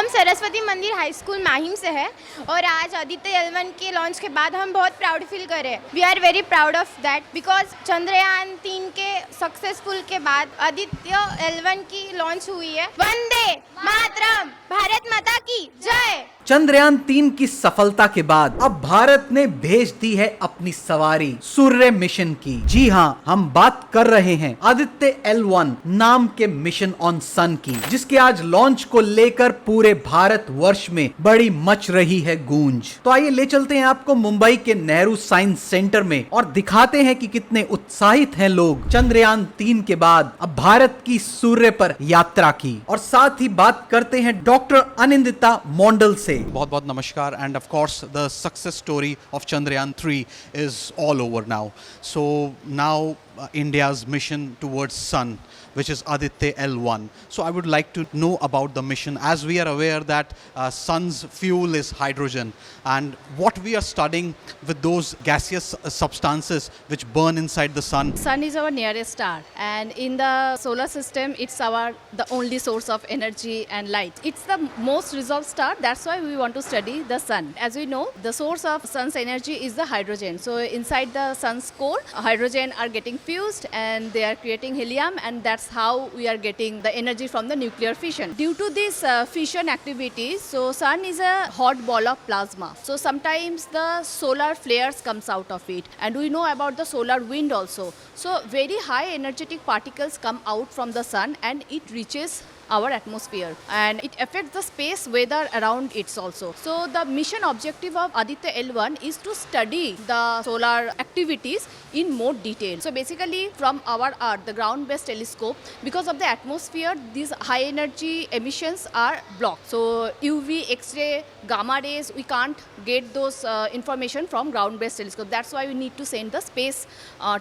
हम सरस्वती मंदिर high school Mahim से हैं और आज आदित्य L1 के लॉन्च के बाद हम बहुत प्राउड फील कर रहे हैं. We are very proud of that because Chandrayaan 3 के सक्सेसफुल के बाद आदित्य L1 की लॉन्च हुई है. वंदे मातरम, भारत माता की जय. चंद्रयान 3 की सफलता के बाद अब भारत ने भेज दी है अपनी सवारी सूर्य मिशन की. जी हाँ, हम बात कर रहे हैं आदित्य L1 नाम के मिशन ऑन सन की, जिसके आज लॉन्च को लेकर पूरे भारत वर्ष में बड़ी मच रही है गूंज. तो आइए ले चलते हैं आपको मुंबई के नेहरू साइंस सेंटर में और दिखाते हैं कि कितने उत्साहित हैं लोग चंद्रयान 3 के बाद अब भारत की सूर्य पर यात्रा की. और साथ ही बात करते हैं डॉक्टर अनिंदिता मोंडल से. बहुत बहुत नमस्कार. And of course the success story of Chandrayaan 3 is all over now. So now India's mission towards sun, which is Aditya L1. So I would like to know about the mission, as we are aware that sun's fuel is hydrogen, and what we are studying with those gaseous substances which burn inside the sun. Sun is our nearest star, and in the solar system it's the only source of energy and light. It's the most resolved star, that's why we want to study the sun. As we know, the source of sun's energy is the hydrogen. So inside the sun's core, hydrogen are getting fused and they are creating helium, and that's how we are getting the energy from the nuclear fission. Due to this fission activities, so sun is a hot ball of plasma. So sometimes the solar flares comes out of it, and we know about the solar wind also. So very high energetic particles come out from the sun and it reaches our atmosphere, and it affects the space weather around it also. So the mission objective of Aditya L1 is to study the solar activities in more detail. So basically from our Earth, the ground-based telescope, because of the atmosphere, these high energy emissions are blocked. So UV, X-ray, gamma rays, we can't get those information from ground-based telescope. That's why we need to send the space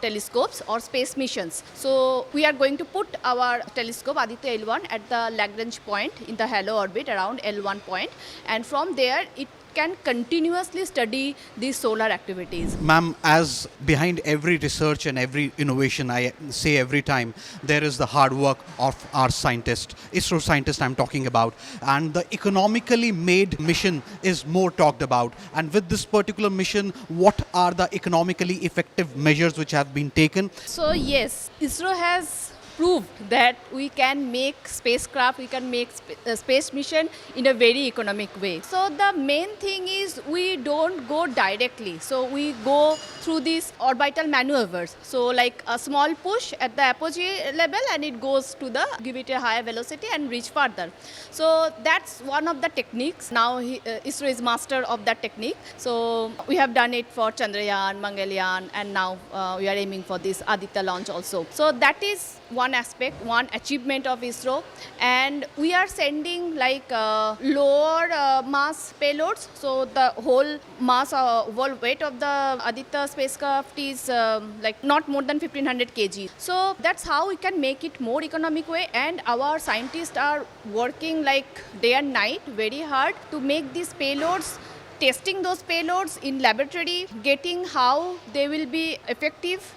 telescopes or space missions. So we are going to put our telescope Aditya L1 at the Lagrange point in the halo orbit around L1 point, and from there it can continuously study these solar activities. Ma'am, as behind every research and every innovation, I say every time, there is the hard work of our scientists, ISRO scientists I'm talking about, and the economically made mission is more talked about. And with this particular mission, what are the economically effective measures which have been taken? So yes, ISRO has proved that we can make spacecraft, we can make space mission in a very economic way. So the main thing is we don't go directly. So we go through these orbital maneuvers. So like a small push at the apogee level and it goes to the, give it a higher velocity and reach further. So that's one of the techniques. Now ISRO is master of that technique. So we have done it for Chandrayaan, Mangalyaan, and now we are aiming for this Aditya launch also. So that is one aspect, one achievement of ISRO, and we are sending like lower mass payloads. So the whole mass, whole weight of the Aditya spacecraft is like not more than 1500 kg. So that's how we can make it more economic way, and our scientists are working like day and night very hard to make these payloads, testing those payloads in laboratory, getting how they will be effective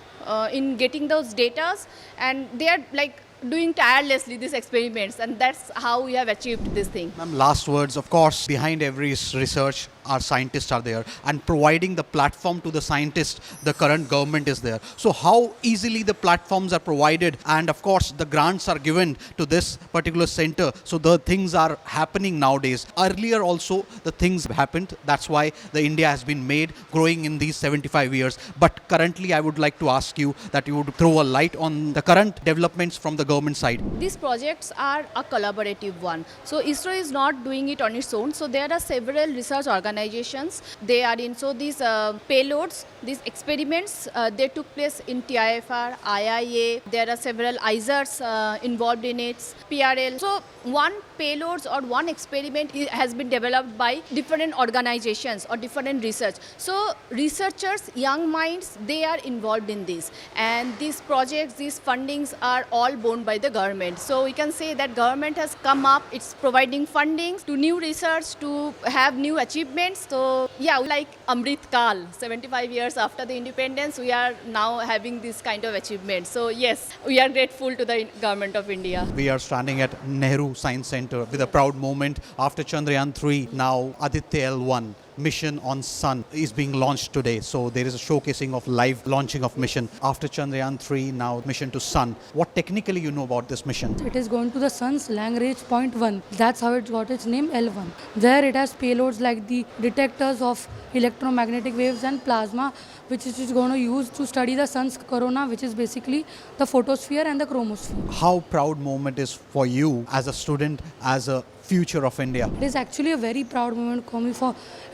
in getting those datas, and they are like doing tirelessly these experiments, and that's how we have achieved this thing. Ma'am, last words. Of course, behind every research, our scientists are there, and providing the platform to the scientists, the current government is there. So how easily the platforms are provided, and of course the grants are given to this particular center, so the things are happening nowadays. Earlier also the things happened, that's why the India has been made, growing in these 75 years. But currently I would like to ask you that you would throw a light on the current developments from the government side. These projects are a collaborative one. So ISRO is not doing it on its own. So there are several research organizations. They are in, so these payloads, these experiments, they took place in TIFR, IIA. There are several ISRs involved in it, PRL. So one payloads or one experiment has been developed by different organizations or different research. So researchers, young minds, they are involved in this. And these projects, these fundings are all borne by the government. So we can say that government has come up, it's providing funding to new research, to have new achievements. So yeah, like Amrit Kal, 75 years after the independence, we are now having this kind of achievement. So yes, we are grateful to the government of India. We are standing at Nehru Science Centre Centre with a proud moment. After Chandrayaan 3, now Aditya L1 Mission on Sun is being launched today. So there is a showcasing of live launching of mission. After Chandrayaan 3, now mission to Sun. What technically you know about this mission? It is going to the sun's Lagrange point 1. That's how it got its name L1. There it has payloads like the detectors of electromagnetic waves and plasma, which it is going to use to study the sun's corona, which is basically the photosphere and the chromosphere. How proud moment is for you as a student, as a future of India? It is actually a very proud moment for me.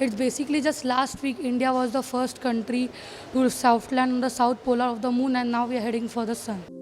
It's basically just last week India was the first country to southland on the south polar of the moon, and now we are heading for the sun.